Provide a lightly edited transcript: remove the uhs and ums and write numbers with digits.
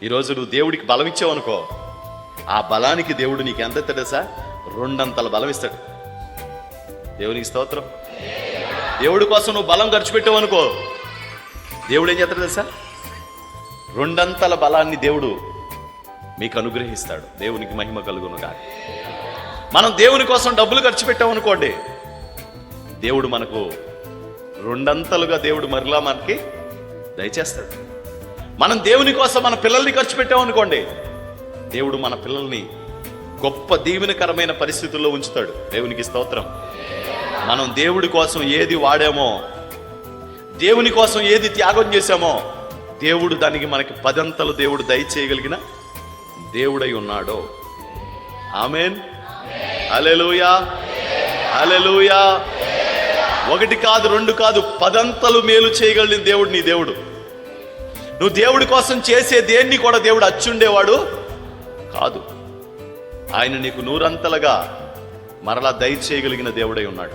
ఈరోజు నువ్వు దేవుడికి బలం ఇచ్చావు అనుకో, ఆ బలానికి దేవుడు నీకు ఎంత ఇస్తాడు సార్? 2 బలం ఇస్తాడు. దేవునికి స్తోత్రం. దేవుడి కోసం నువ్వు బలం ఖర్చు పెట్టావు అనుకో, దేవుడు ఏం చేస్తాడు తెలుసా? 2 బలాన్ని దేవుడు మీకు అనుగ్రహిస్తాడు. దేవునికి మహిమ కలుగును గాక. మనం దేవుని కోసం డబ్బులు ఖర్చు పెట్టామనుకోండి, దేవుడు మనకు 2 దేవుడు మరలా మనకి దయచేస్తాడు. మనం దేవుని కోసం మన పిల్లల్ని ఖర్చు పెట్టామనుకోండి, దేవుడు మన పిల్లల్ని గొప్ప దీవెనకరమైన పరిస్థితుల్లో ఉంచుతాడు. దేవునికి స్తోత్రం. మనం దేవుడి కోసం ఏది వాడామో, దేవుని కోసం ఏది త్యాగం చేశామో, దేవుడు దానికి మనకి 10 దేవుడు దయచేయగలిగిన దేవుడై ఉన్నాడు. ఆమేన్. హల్లెలూయా, హల్లెలూయా. 1 కాదు 2 కాదు, 10 మేలు చేయగలిగిన దేవుడు నీ దేవుడు. నువ్వు దేవుడి కోసం చేసే దేన్ని కూడా దేవుడు అచ్చుండేవాడు కాదు. ఆయన నీకు 100 మరలా దయచేయగలిగిన దేవుడై ఉన్నాడు.